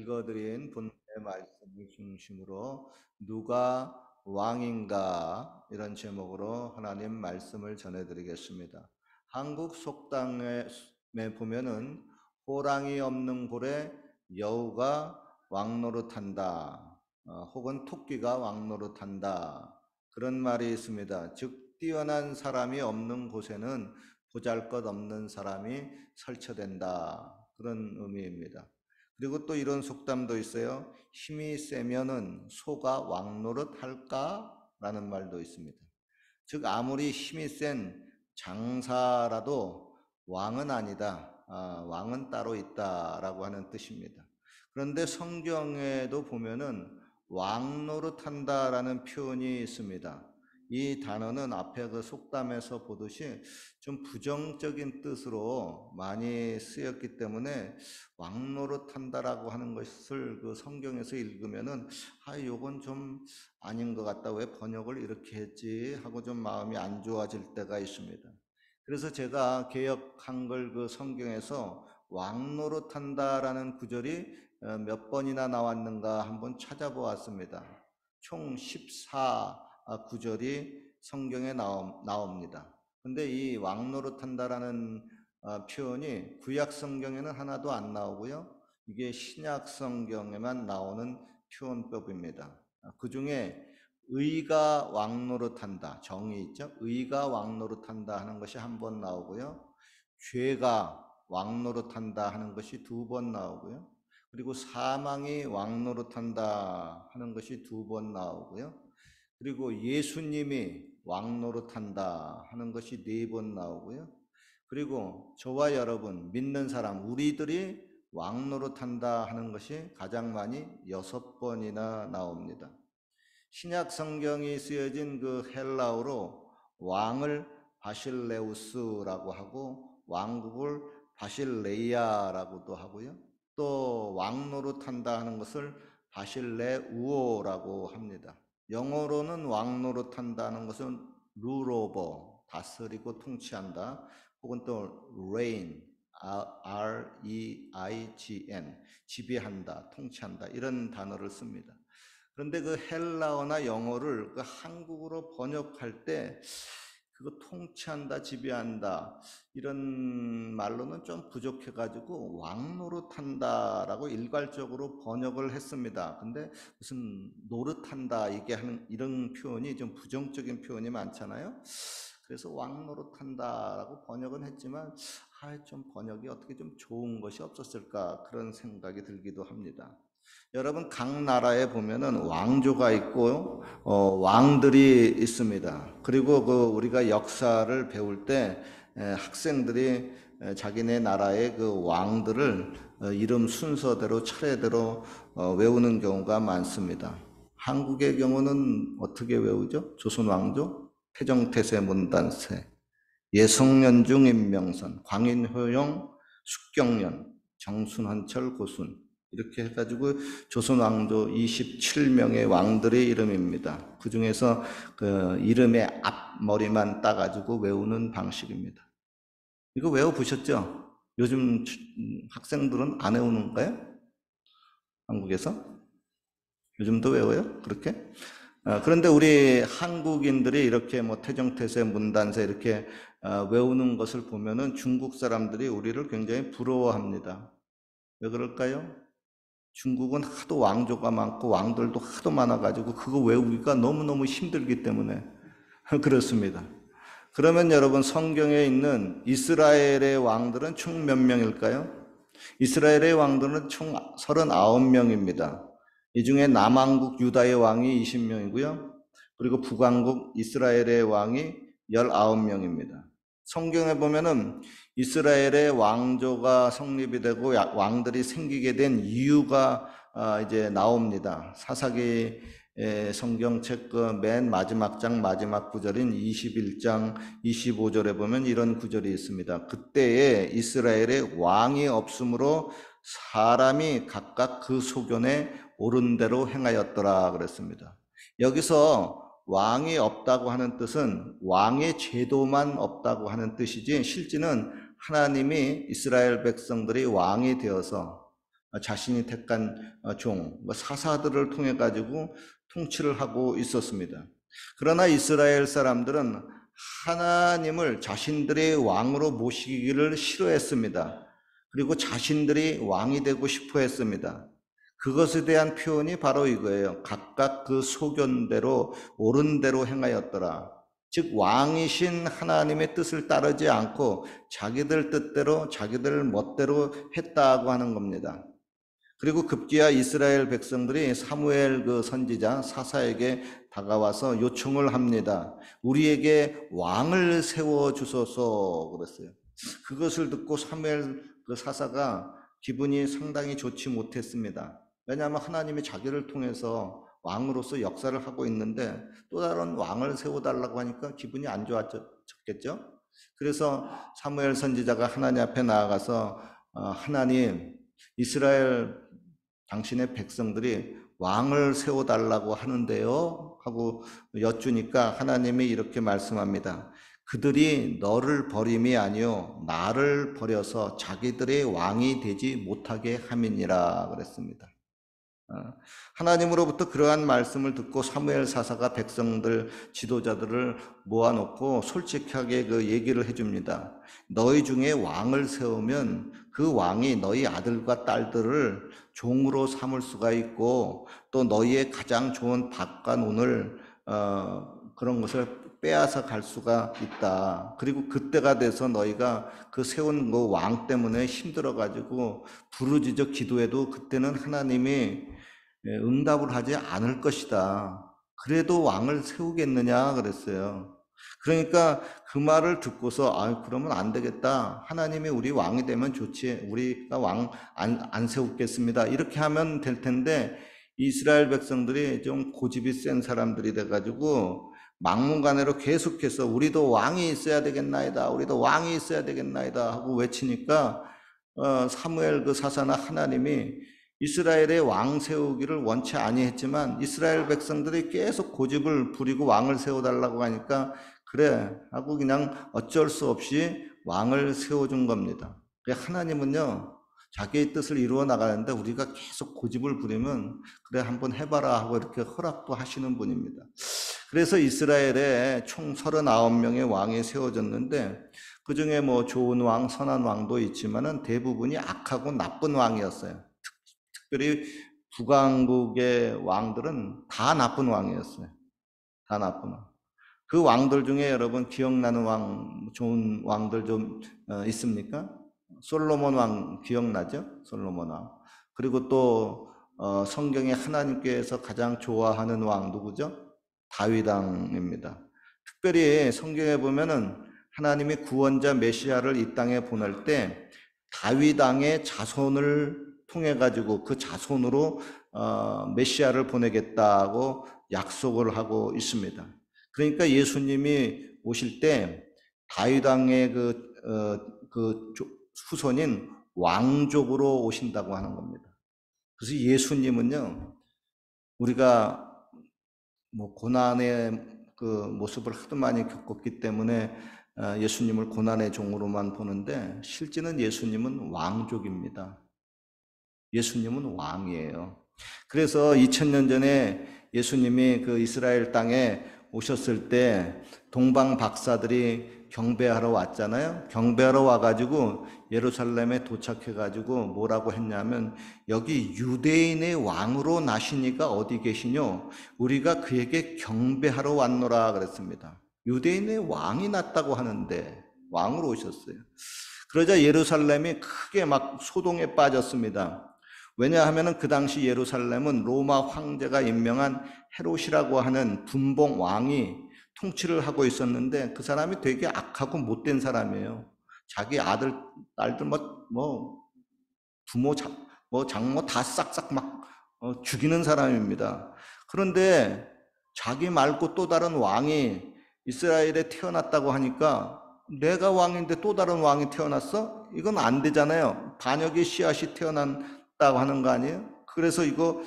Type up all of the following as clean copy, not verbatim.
읽어드린 본문의 말씀을 중심으로 누가 왕인가 이런 제목으로 하나님 말씀을 전해드리겠습니다. 한국 속담에 보면은 호랑이 없는 굴에 여우가 왕노릇한다, 혹은 토끼가 왕노릇한다 그런 말이 있습니다. 즉 뛰어난 사람이 없는 곳에는 보잘것없는 사람이 설쳐된다 그런 의미입니다. 그리고 또 이런 속담도 있어요. 힘이 세면은 소가 왕노릇 할까? 라는 말도 있습니다. 즉 아무리 힘이 센 장사라도 왕은 아니다. 왕은 따로 있다라고 하는 뜻입니다. 그런데 성경에도 보면은 왕노릇한다라는 표현이 있습니다. 이 단어는 앞에 그 속담에서 보듯이 좀 부정적인 뜻으로 많이 쓰였기 때문에 왕노릇한다라고 하는 것을 그 성경에서 읽으면은 요건 좀 아닌 것 같다. 왜 번역을 이렇게 했지? 하고 좀 마음이 안 좋아질 때가 있습니다. 그래서 제가 개역 한글 그 성경에서 왕노릇한다라는 구절이 몇 번이나 나왔는가 한번 찾아보았습니다. 총 14 구절이 성경에 나옵니다. 근데 이 왕노릇한다라는 표현이 구약 성경에는 하나도 안 나오고요. 이게 신약 성경에만 나오는 표현법입니다. 그 중에 의가 왕노릇한다, 정의 있죠? 의가 왕노릇한다 하는 것이 한 번 나오고요. 죄가 왕노릇한다 하는 것이 두 번 나오고요. 그리고 사망이 왕노릇한다 하는 것이 두 번 나오고요. 그리고 예수님이 왕노릇한다 하는 것이 네 번 나오고요. 그리고 저와 여러분 믿는 사람 우리들이 왕노릇한다 하는 것이 가장 많이 6번이나 나옵니다. 신약 성경이 쓰여진 그 헬라어로 왕을 바실레우스라고 하고 왕국을 바실레이아라고도 하고요. 또 왕노릇한다 하는 것을 바실레우오라고 합니다. 영어로는 왕노릇한다는 것은 룰오버, 다스리고 통치한다, 혹은 또 reign, R-E-I-G-N, 지배한다, 통치한다 이런 단어를 씁니다. 그런데 그 헬라어나 영어를 그 한국어로 번역할 때 그거 통치한다, 지배한다 이런 말로는 좀 부족해가지고 왕노릇한다라고 일괄적으로 번역을 했습니다. 근데 무슨 노릇한다 이게 하는 이런 표현이 좀 부정적인 표현이 많잖아요. 그래서 왕노릇한다라고 번역은 했지만 좀 번역이 어떻게 좀 좋은 것이 없었을까 그런 생각이 들기도 합니다. 여러분 각 나라에 보면은 왕조가 있고 왕들이 있습니다. 그리고 그 우리가 역사를 배울 때 학생들이 자기네 나라의 그 왕들을 이름 순서대로 차례대로 외우는 경우가 많습니다. 한국의 경우는 어떻게 외우죠? 조선 왕조, 태정태세 문단세, 예성년중 임명선, 광인효용, 숙경년, 정순헌철 고순 이렇게 해가지고 조선 왕조 27명의 왕들의 이름입니다. 그 중에서 그 이름의 앞머리만 따가지고 외우는 방식입니다. 이거 외워보셨죠? 요즘 학생들은 안 외우는가요? 한국에서? 요즘도 외워요? 그렇게? 그런데 우리 한국인들이 이렇게 뭐 태정태세, 문단세 이렇게 외우는 것을 보면은 중국 사람들이 우리를 굉장히 부러워합니다. 왜 그럴까요? 중국은 하도 왕조가 많고 왕들도 하도 많아가지고 그거 외우기가 너무너무 힘들기 때문에 그렇습니다. 그러면 여러분 성경에 있는 이스라엘의 왕들은 총 몇 명일까요? 이스라엘의 왕들은 총 39명입니다. 이 중에 남왕국 유다의 왕이 20명이고요. 그리고 북왕국 이스라엘의 왕이 19명입니다. 성경에 보면은 이스라엘의 왕조가 성립이 되고 왕들이 생기게 된 이유가 이제 나옵니다. 사사기 성경책 그 맨 마지막 장 마지막 구절인 21장 25절에 보면 이런 구절이 있습니다. 그때에 이스라엘에 왕이 없으므로 사람이 각각 그 소견에 옳은 대로 행하였더라 그랬습니다. 여기서 왕이 없다고 하는 뜻은 왕의 제도만 없다고 하는 뜻이지 실제는 하나님이 이스라엘 백성들이 왕이 되어서 자신이 택한 종, 사사들을 통해 가지고 통치를 하고 있었습니다. 그러나 이스라엘 사람들은 하나님을 자신들의 왕으로 모시기를 싫어했습니다. 그리고 자신들이 왕이 되고 싶어 했습니다. 그것에 대한 표현이 바로 이거예요. 각각 그 소견대로 옳은 대로 행하였더라. 즉 왕이신 하나님의 뜻을 따르지 않고 자기들 뜻대로 자기들 멋대로 했다고 하는 겁니다. 그리고 급기야 이스라엘 백성들이 사무엘 그 선지자 사사에게 다가와서 요청을 합니다. 우리에게 왕을 세워 주소서 그랬어요. 그것을 듣고 사무엘 그 사사가 기분이 상당히 좋지 못했습니다. 왜냐하면 하나님이 자기를 통해서 왕으로서 역사를 하고 있는데 또 다른 왕을 세워달라고 하니까 기분이 안 좋아졌겠죠. 그래서 사무엘 선지자가 하나님 앞에 나아가서 하나님, 이스라엘 당신의 백성들이 왕을 세워달라고 하는데요 하고 여쭈니까 하나님이 이렇게 말씀합니다. 그들이 너를 버림이 아니요 나를 버려서 자기들의 왕이 되지 못하게 함이니라 그랬습니다. 하나님으로부터 그러한 말씀을 듣고 사무엘 사사가 백성들 지도자들을 모아놓고 솔직하게 그 얘기를 해줍니다. 너희 중에 왕을 세우면 그 왕이 너희 아들과 딸들을 종으로 삼을 수가 있고 또 너희의 가장 좋은 밭과 논을 그런 것을 빼앗아 갈 수가 있다. 그리고 그때가 돼서 너희가 그 세운 그 왕 때문에 힘들어 가지고 부르짖어 기도해도 그때는 하나님이 응답을 하지 않을 것이다. 그래도 왕을 세우겠느냐 그랬어요. 그러니까 그 말을 듣고서 그러면 안 되겠다. 하나님이 우리 왕이 되면 좋지. 우리가 왕 안 세우겠습니다. 이렇게 하면 될 텐데 이스라엘 백성들이 좀 고집이 센 사람들이 돼가지고 막무가내로 계속해서 우리도 왕이 있어야 되겠나이다. 우리도 왕이 있어야 되겠나이다 하고 외치니까 사무엘 그 사사나 하나님이 이스라엘의 왕 세우기를 원치 아니했지만 이스라엘 백성들이 계속 고집을 부리고 왕을 세워달라고 하니까 그래 하고 그냥 어쩔 수 없이 왕을 세워준 겁니다. 하나님은요 자기의 뜻을 이루어 나가는데 우리가 계속 고집을 부리면 그래 한번 해봐라 하고 이렇게 허락도 하시는 분입니다. 그래서 이스라엘에 총 39명의 왕이 세워졌는데 그 중에 뭐 좋은 왕, 선한 왕도 있지만은 대부분이 악하고 나쁜 왕이었어요. 특별히 북왕국의 왕들은 다 나쁜 왕이었어요. 다 나쁜 왕. 그 왕들 중에 여러분 기억나는 왕, 좋은 왕들 좀 있습니까? 솔로몬 왕 기억나죠? 솔로몬 왕. 그리고 또 성경에 하나님께서 가장 좋아하는 왕 누구죠? 다윗 왕입니다. 특별히 성경에 보면은 하나님이 구원자 메시아를 이 땅에 보낼 때 다윗 왕의 자손을 통해 가지고 그 자손으로 메시아를 보내겠다고 약속을 하고 있습니다. 그러니까 예수님이 오실 때 다윗 왕의 그 후손인 왕족으로 오신다고 하는 겁니다. 그래서 예수님은요, 우리가 뭐 고난의 그 모습을 하도 많이 겪었기 때문에 예수님을 고난의 종으로만 보는데 실제는 예수님은 왕족입니다. 예수님은 왕이에요. 그래서 2000년 전에 예수님이 그 이스라엘 땅에 오셨을 때 동방 박사들이 경배하러 왔잖아요. 경배하러 와가지고 예루살렘에 도착해가지고 뭐라고 했냐면 여기 유대인의 왕으로 나시니가 어디 계시뇨? 우리가 그에게 경배하러 왔노라 그랬습니다. 유대인의 왕이 났다고 하는데 왕으로 오셨어요. 그러자 예루살렘이 크게 막 소동에 빠졌습니다. 왜냐하면 그 당시 예루살렘은 로마 황제가 임명한 헤롯이라고 하는 분봉 왕이 통치를 하고 있었는데 그 사람이 되게 악하고 못된 사람이에요. 자기 아들, 딸들 부모, 장모 다 싹싹 막 죽이는 사람입니다. 그런데 자기 말고 또 다른 왕이 이스라엘에 태어났다고 하니까 내가 왕인데 또 다른 왕이 태어났어? 이건 안 되잖아요. 반역의 씨앗이 태어났다고 하는 거 아니에요? 그래서 이거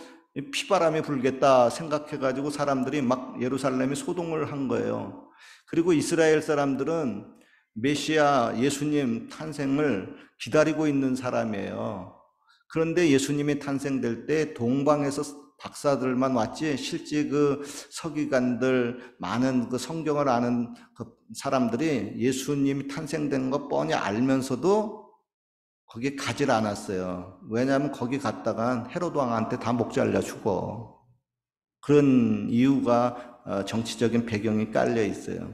피바람이 불겠다 생각해가지고 사람들이 막 예루살렘에 소동을 한 거예요. 그리고 이스라엘 사람들은 메시아 예수님 탄생을 기다리고 있는 사람이에요. 그런데 예수님이 탄생될 때 동방에서 박사들만 왔지 실제 그 서기관들 많은 그 성경을 아는 그 사람들이 예수님이 탄생된 거 뻔히 알면서도 거기 가질 않았어요. 왜냐하면 거기 갔다간 헤로드 왕한테 다 목 잘려 죽어. 그런 이유가 정치적인 배경이 깔려 있어요.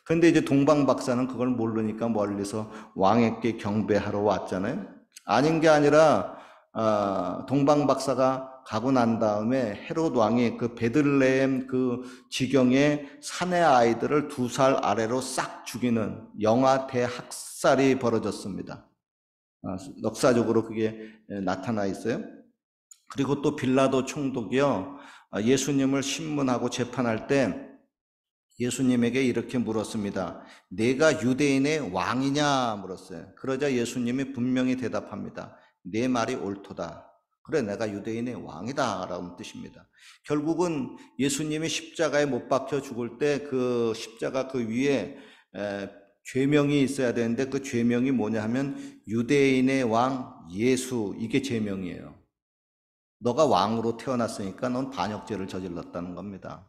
그런데 이제 동방 박사는 그걸 모르니까 멀리서 왕에게 경배하러 왔잖아요. 아닌 게 아니라 동방 박사가 가고 난 다음에 헤롯 왕이 그 베들레헴 그 지경의 사내 아이들을 2살 아래로 싹 죽이는 영아 대학살이 벌어졌습니다. 역사적으로 그게 나타나 있어요. 그리고 또 빌라도 총독이요, 예수님을 신문하고 재판할 때 예수님에게 이렇게 물었습니다. 내가 유대인의 왕이냐 물었어요. 그러자 예수님이 분명히 대답합니다. 내 말이 옳도다. 그래, 내가 유대인의 왕이다 라는 뜻입니다. 결국은 예수님이 십자가에 못 박혀 죽을 때 그 십자가 그 위에 죄명이 있어야 되는데 그 죄명이 뭐냐 하면 유대인의 왕 예수, 이게 죄명이에요. 너가 왕으로 태어났으니까 넌 반역죄를 저질렀다는 겁니다.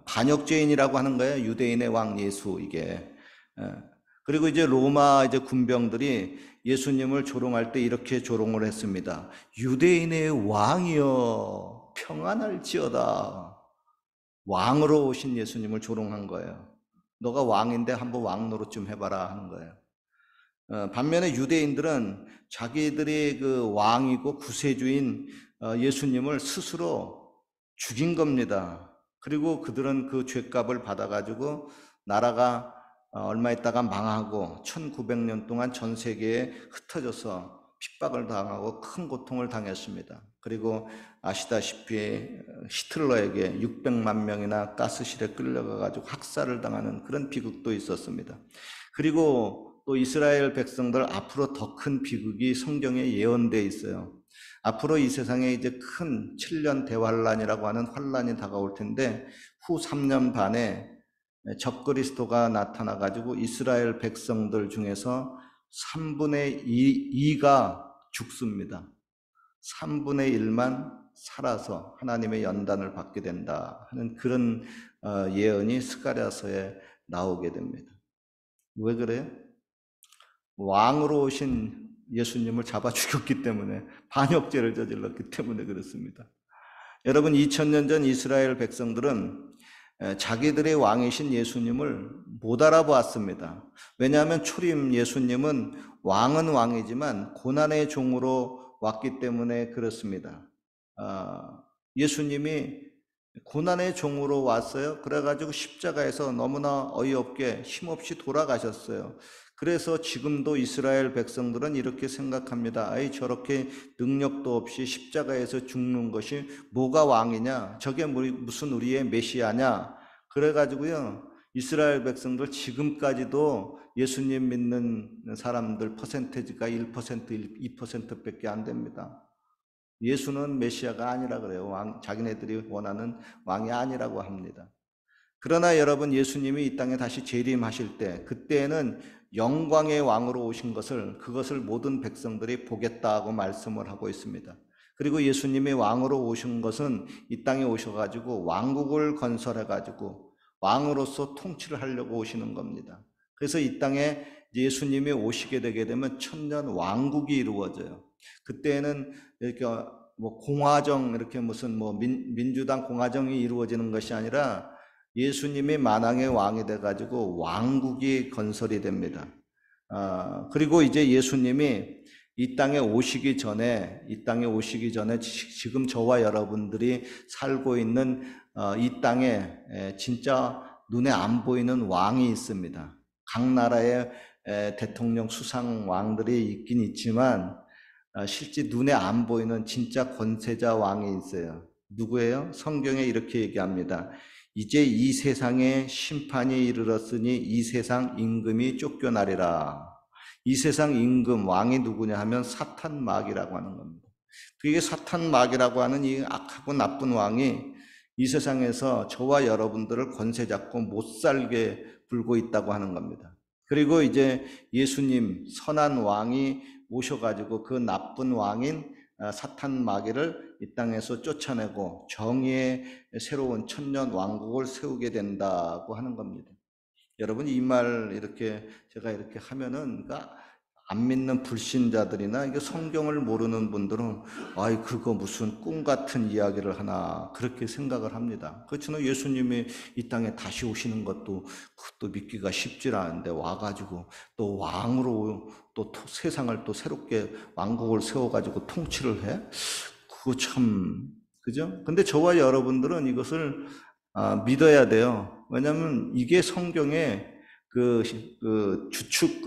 반역죄인이라고 하는 거예요. 유대인의 왕 예수, 이게. 그리고 이제 로마 이제 군병들이 예수님을 조롱할 때 이렇게 조롱을 했습니다. 유대인의 왕이여 평안할지어다. 왕으로 오신 예수님을 조롱한 거예요. 너가 왕인데 한번 왕 노릇 좀 해봐라 하는 거예요. 반면에 유대인들은 자기들이 그 왕이고 구세주인 예수님을 스스로 죽인 겁니다. 그리고 그들은 그 죄값을 받아가지고 나라가 얼마 있다가 망하고 1900년 동안 전 세계에 흩어져서 핍박을 당하고 큰 고통을 당했습니다. 그리고 아시다시피 히틀러에게 600만 명이나 가스실에 끌려가가지고 학살을 당하는 그런 비극도 있었습니다. 그리고 또 이스라엘 백성들 앞으로 더 큰 비극이 성경에 예언되어 있어요. 앞으로 이 세상에 이제 큰 7년 대환란이라고 하는 환란이 다가올 텐데 후 3년 반에 적그리스도가 나타나가지고 이스라엘 백성들 중에서 3분의 2가 죽습니다. 3분의 1만 살아서 하나님의 연단을 받게 된다 하는 그런 예언이 스가랴서에 나오게 됩니다. 왜 그래요? 왕으로 오신 예수님을 잡아 죽였기 때문에, 반역죄를 저질렀기 때문에 그렇습니다. 여러분, 2000년 전 이스라엘 백성들은 자기들의 왕이신 예수님을 못 알아보았습니다. 왜냐하면 초림 예수님은 왕은 왕이지만 고난의 종으로 왔기 때문에 그렇습니다. 예수님이 고난의 종으로 왔어요. 그래가지고 십자가에서 너무나 어이없게 힘없이 돌아가셨어요. 그래서 지금도 이스라엘 백성들은 이렇게 생각합니다. 아이, 저렇게 능력도 없이 십자가에서 죽는 것이 뭐가 왕이냐? 저게 무슨 우리의 메시아냐? 그래가지고요, 이스라엘 백성들 지금까지도 예수님 믿는 사람들 퍼센테지가 1%, 2%밖에 안 됩니다. 예수는 메시아가 아니라 그래요. 자기네들이 원하는 왕이 아니라고 합니다. 그러나 여러분, 예수님이 이 땅에 다시 재림하실 때, 그때는 영광의 왕으로 오신 그것을 모든 백성들이 보겠다고 말씀을 하고 있습니다. 그리고 예수님이 왕으로 오신 것은 이 땅에 오셔가지고 왕국을 건설해가지고 왕으로서 통치를 하려고 오시는 겁니다. 그래서 이 땅에 예수님이 오시게 되게 되면 천년 왕국이 이루어져요. 그때는 이렇게 공화정, 이렇게 무슨 민주당 공화정이 이루어지는 것이 아니라 예수님이 만왕의 왕이 돼가지고 왕국이 건설이 됩니다. 그리고 이제 예수님이 이 땅에 오시기 전에 지금 저와 여러분들이 살고 있는 이 땅에 진짜 눈에 안 보이는 왕이 있습니다. 각 나라의 대통령 수상 왕들이 있긴 있지만 실제 눈에 안 보이는 진짜 권세자 왕이 있어요. 누구예요? 성경에 이렇게 얘기합니다. 이제 이 세상에 심판이 이르렀으니 이 세상 임금이 쫓겨나리라. 이 세상 임금, 왕이 누구냐 하면 사탄 마귀라고 하는 겁니다. 그게 사탄 마귀라고 하는 이 악하고 나쁜 왕이 이 세상에서 저와 여러분들을 권세 잡고 못 살게 불고 있다고 하는 겁니다. 그리고 이제 예수님, 선한 왕이 오셔가지고 그 나쁜 왕인 사탄 마귀를 이 땅에서 쫓아내고 정의의 새로운 천년 왕국을 세우게 된다고 하는 겁니다. 여러분 이 말 이렇게 제가 이렇게 하면은 그러니까 안 믿는 불신자들이나 이게 성경을 모르는 분들은 아이 그거 무슨 꿈 같은 이야기를 하나 그렇게 생각을 합니다. 그렇지만 예수님이 이 땅에 다시 오시는 것도 그것도 믿기가 쉽지 않은데 와가지고 또 왕으로 또 세상을 또 새롭게 왕국을 세워가지고 통치를 해? 그거 참 그죠? 근데 저와 여러분들은 이것을 믿어야 돼요. 왜냐하면 이게 성경에 주축,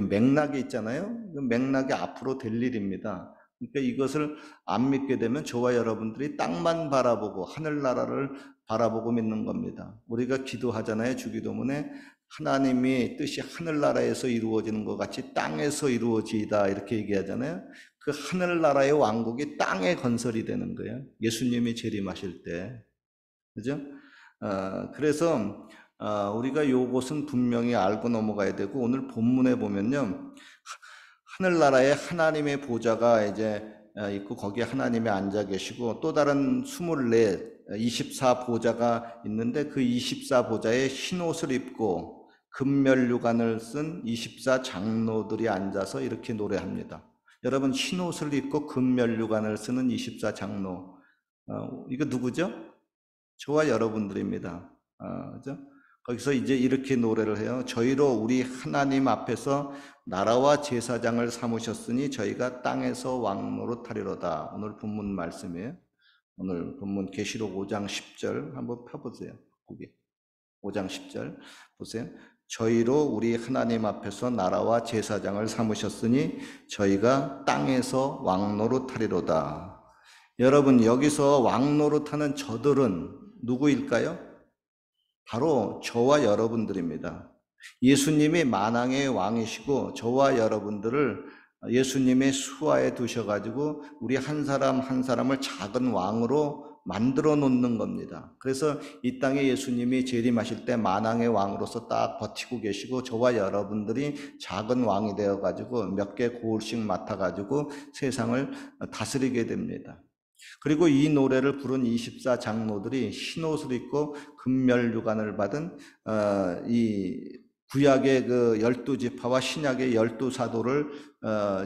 맥락이 있잖아요. 그 맥락이 앞으로 될 일입니다. 그러니까 이것을 안 믿게 되면 저와 여러분들이 땅만 바라보고 하늘나라를 바라보고 믿는 겁니다. 우리가 기도하잖아요. 주기도문에 하나님이 뜻이 하늘나라에서 이루어지는 것 같이 땅에서 이루어지이다 이렇게 얘기하잖아요. 그 하늘나라의 왕국이 땅에 건설이 되는 거예요. 예수님이 재림하실 때. 그죠? 그래서 우리가 요것은 분명히 알고 넘어가야 되고 오늘 본문에 보면요. 하늘나라에 하나님의 보좌가 이제 있고 거기에 하나님이 앉아 계시고 또 다른 24 보좌가 있는데 그 24 보좌에 흰 옷을 입고 금면류관을 쓴 24 장로들이 앉아서 이렇게 노래합니다. 여러분 흰 옷을 입고 금면류관을 쓰는 24 장로 이거 누구죠? 저와 여러분들입니다. 그죠? 거기서 이제 이렇게 노래를 해요. 저희로 우리 하나님 앞에서 나라와 제사장을 삼으셨으니 저희가 땅에서 왕 노릇하리로다. 오늘 본문 말씀이에요. 오늘 본문 계시록 5장 10절 한번 펴보세요. 거기 5장 10절 보세요. 저희로 우리 하나님 앞에서 나라와 제사장을 삼으셨으니 저희가 땅에서 왕 노릇하리로다. 여러분 여기서 왕 노릇하는 저들은 누구일까요? 바로 저와 여러분들입니다. 예수님이 만왕의 왕이시고 저와 여러분들을 예수님의 수하에 두셔가지고 우리 한 사람 한 사람을 작은 왕으로 만들어 놓는 겁니다. 그래서 이 땅에 예수님이 재림하실 때 만왕의 왕으로서 딱 버티고 계시고 저와 여러분들이 작은 왕이 되어가지고 몇 개 고을씩 맡아가지고 세상을 다스리게 됩니다. 그리고 이 노래를 부른 24 장로들이 흰옷을 입고 금멸류관을 받은 이 구약의 그 12지파와 신약의 12사도를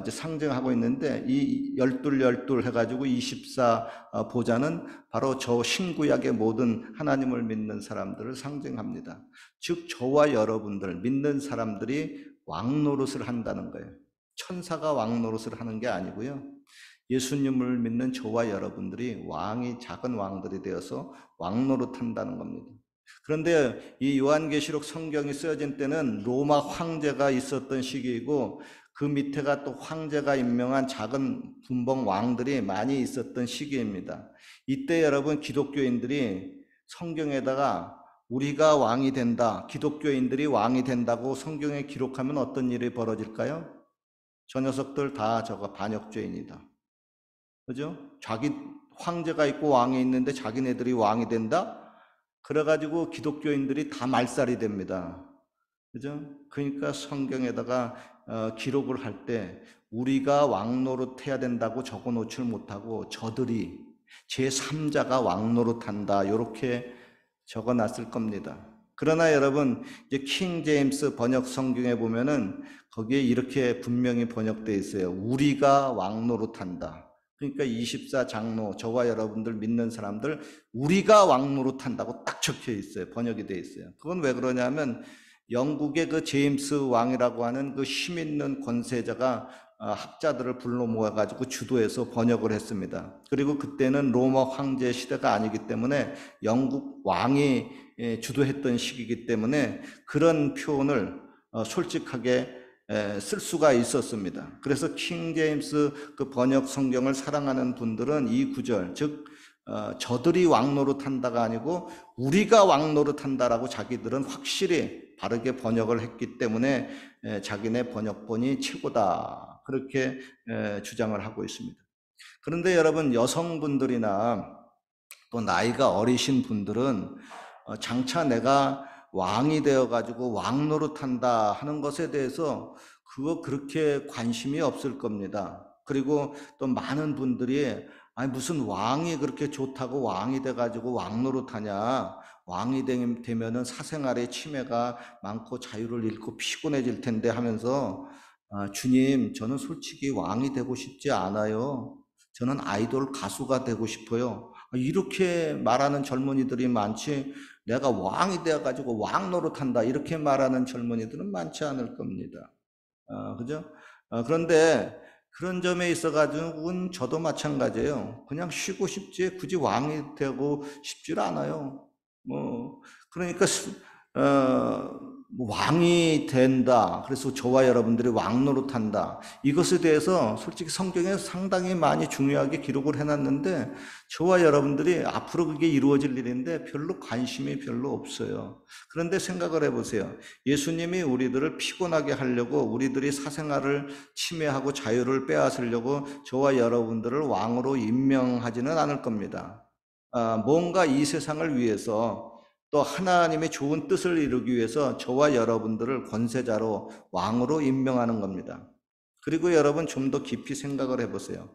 이제 상징하고 있는데 이 열둘 해가지고 24 보좌는 바로 저 신구약의 모든 하나님을 믿는 사람들을 상징합니다. 즉 저와 여러분들 믿는 사람들이 왕노릇을 한다는 거예요. 천사가 왕노릇을 하는 게 아니고요. 예수님을 믿는 저와 여러분들이 작은 왕들이 되어서 왕노릇한다는 겁니다. 그런데 이 요한계시록 성경이 쓰여진 때는 로마 황제가 있었던 시기이고 그 밑에가 또 황제가 임명한 작은 분봉 왕들이 많이 있었던 시기입니다. 이때 여러분 기독교인들이 성경에다가 우리가 왕이 된다, 기독교인들이 왕이 된다고 성경에 기록하면 어떤 일이 벌어질까요? 저 녀석들 다 저거 반역죄인이다. 그죠? 자기 황제가 있고 왕이 있는데 자기네들이 왕이 된다? 그래가지고 기독교인들이 다 말살이 됩니다. 그죠? 그러니까 성경에다가 기록을 할 때 우리가 왕노릇해야 된다고 적어 놓지를 못하고 저들이 제3자가 왕노릇한다 이렇게 적어 놨을 겁니다. 그러나 여러분 이제 킹 제임스 번역 성경에 보면은 거기에 이렇게 분명히 번역되어 있어요. 우리가 왕노릇한다. 그러니까 24 장로, 저와 여러분들 믿는 사람들 우리가 왕노릇한다고 딱 적혀 있어요. 번역이 되어 있어요. 그건 왜 그러냐면 영국의 그 제임스 왕이라고 하는 그 힘 있는 권세자가 학자들을 불러 모아가지고 주도해서 번역을 했습니다. 그리고 그때는 로마 황제 시대가 아니기 때문에 영국 왕이 주도했던 시기이기 때문에 그런 표현을 솔직하게 쓸 수가 있었습니다. 그래서 킹 제임스 그 번역 성경을 사랑하는 분들은 이 구절, 즉 저들이 왕노릇한다가 아니고 우리가 왕노릇한다라고 자기들은 확실히 바르게 번역을 했기 때문에 자기네 번역본이 최고다 그렇게 주장을 하고 있습니다. 그런데 여러분 여성분들이나 또 나이가 어리신 분들은 장차 내가 왕이 되어가지고 왕노릇한다 하는 것에 대해서 그거 그렇게 관심이 없을 겁니다. 그리고 또 많은 분들이 아니 무슨 왕이 그렇게 좋다고 왕이 돼가지고 왕 노릇하냐. 왕이 되면은 사생활의 침해가 많고 자유를 잃고 피곤해질 텐데 하면서 주님, 저는 솔직히 왕이 되고 싶지 않아요. 저는 아이돌 가수가 되고 싶어요. 이렇게 말하는 젊은이들이 많지, 내가 왕이 되어가지고 왕 노릇한다. 이렇게 말하는 젊은이들은 많지 않을 겁니다. 그죠? 그런데 그런 점에 있어가지고는 저도 마찬가지예요. 그냥 쉬고 싶지 굳이 왕이 되고 싶질 않아요. 그러니까 뭐 왕이 된다. 그래서 저와 여러분들이 왕 노릇한다. 이것에 대해서 솔직히 성경에 상당히 많이 중요하게 기록을 해놨는데 저와 여러분들이 앞으로 그게 이루어질 일인데 별로 관심이 별로 없어요. 그런데 생각을 해보세요. 예수님이 우리들을 피곤하게 하려고 우리들이 사생활을 침해하고 자유를 빼앗으려고 저와 여러분들을 왕으로 임명하지는 않을 겁니다. 뭔가 이 세상을 위해서 또 하나님의 좋은 뜻을 이루기 위해서 저와 여러분들을 권세자로 왕으로 임명하는 겁니다. 그리고 여러분 좀 더 깊이 생각을 해보세요.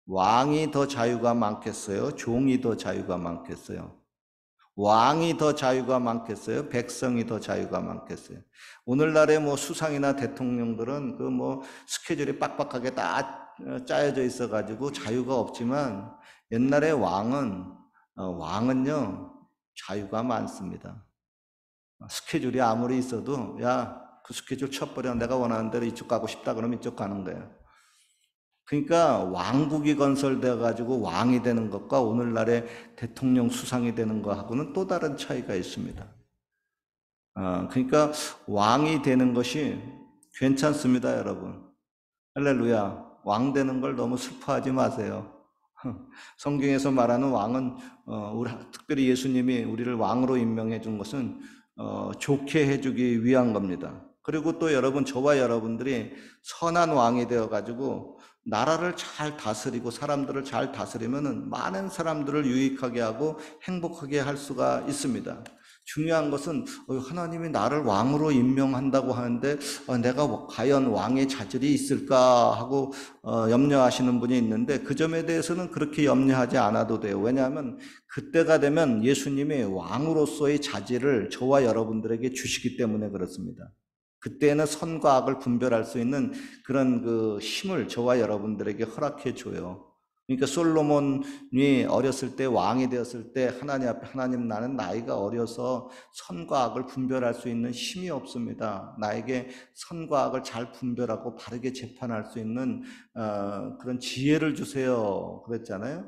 왕이 더 자유가 많겠어요? 종이 더 자유가 많겠어요? 왕이 더 자유가 많겠어요? 백성이 더 자유가 많겠어요? 오늘날의 뭐 수상이나 대통령들은 그 뭐 스케줄이 빡빡하게 다 짜여져 있어가지고 자유가 없지만 옛날에 왕은요 자유가 많습니다. 스케줄이 아무리 있어도 야, 그 스케줄 쳐버려. 내가 원하는 대로 이쪽 가고 싶다 그러면 이쪽 가는 거예요. 그러니까 왕국이 건설되어 가지고 왕이 되는 것과 오늘날의 대통령 수상이 되는 것하고는 또 다른 차이가 있습니다. 그러니까 왕이 되는 것이 괜찮습니다, 여러분. 할렐루야. 왕 되는 걸 너무 슬퍼하지 마세요. 성경에서 말하는 왕은 특별히 예수님이 우리를 왕으로 임명해 준 것은 좋게 해주기 위한 겁니다. 그리고 또 여러분, 저와 여러분들이 선한 왕이 되어 가지고 나라를 잘 다스리고 사람들을 잘 다스리면은 많은 사람들을 유익하게 하고 행복하게 할 수가 있습니다. 중요한 것은 하나님이 나를 왕으로 임명한다고 하는데 내가 과연 왕의 자질이 있을까 하고 염려하시는 분이 있는데 그 점에 대해서는 그렇게 염려하지 않아도 돼요. 왜냐하면 그때가 되면 예수님이 왕으로서의 자질을 저와 여러분들에게 주시기 때문에 그렇습니다. 그때는 선과 악을 분별할 수 있는 그런 그 힘을 저와 여러분들에게 허락해 줘요. 그러니까 솔로몬이 어렸을 때 왕이 되었을 때 하나님 앞에 하나님 나는 나이가 어려서 선과 악을 분별할 수 있는 힘이 없습니다. 나에게 선과 악을 잘 분별하고 바르게 재판할 수 있는 그런 지혜를 주세요. 그랬잖아요.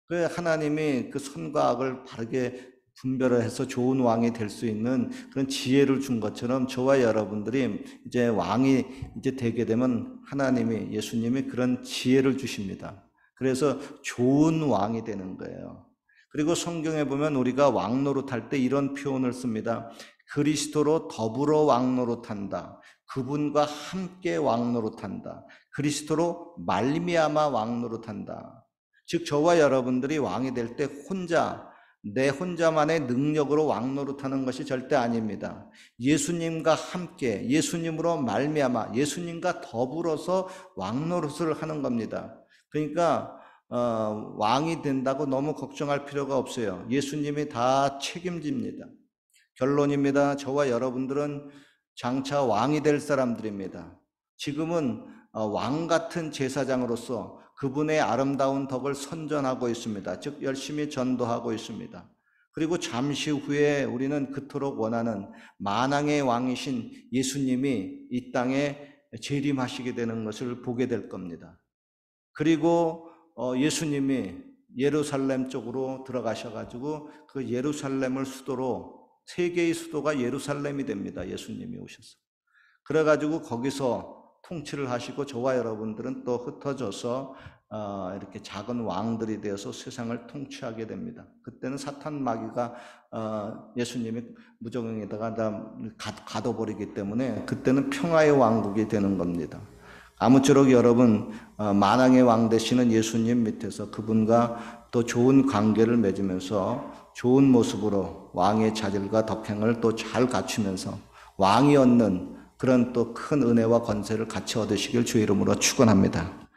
그 하나님이 그 선과 악을 바르게 분별을 해서 좋은 왕이 될 수 있는 그런 지혜를 준 것처럼 저와 여러분들이 이제 왕이 이제 되게 되면 하나님이 예수님이 그런 지혜를 주십니다. 그래서 좋은 왕이 되는 거예요. 그리고 성경에 보면 우리가 왕 노릇할 때 이런 표현을 씁니다. 그리스도로 더불어 왕 노릇한다. 그분과 함께 왕 노릇한다. 그리스도로 말미암아 왕 노릇한다. 즉 저와 여러분들이 왕이 될 때 내 혼자만의 능력으로 왕 노릇하는 것이 절대 아닙니다. 예수님과 함께 예수님으로 말미암아 예수님과 더불어서 왕 노릇을 하는 겁니다. 그러니까 왕이 된다고 너무 걱정할 필요가 없어요. 예수님이 다 책임집니다. 결론입니다. 저와 여러분들은 장차 왕이 될 사람들입니다. 지금은 왕 같은 제사장으로서 그분의 아름다운 덕을 선전하고 있습니다. 즉 열심히 전도하고 있습니다. 그리고 잠시 후에 우리는 그토록 원하는 만왕의 왕이신 예수님이 이 땅에 재림하시게 되는 것을 보게 될 겁니다. 그리고 예수님이 예루살렘 쪽으로 들어가셔가지고 그 예루살렘을 수도로 세계의 수도가 예루살렘이 됩니다. 예수님이 오셔서. 그래가지고 거기서 통치를 하시고 저와 여러분들은 또 흩어져서 이렇게 작은 왕들이 되어서 세상을 통치하게 됩니다. 그때는 사탄 마귀가 예수님이 무저갱에다가 가둬버리기 때문에 그때는 평화의 왕국이 되는 겁니다. 아무쪼록 여러분 만왕의 왕 되시는 예수님 밑에서 그분과 또 좋은 관계를 맺으면서 좋은 모습으로 왕의 자질과 덕행을 또 잘 갖추면서 왕이 얻는 그런 또 큰 은혜와 권세를 같이 얻으시길 주의 이름으로 축원합니다.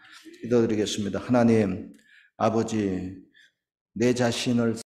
기도드리겠습니다. 하나님 아버지, 내 자신을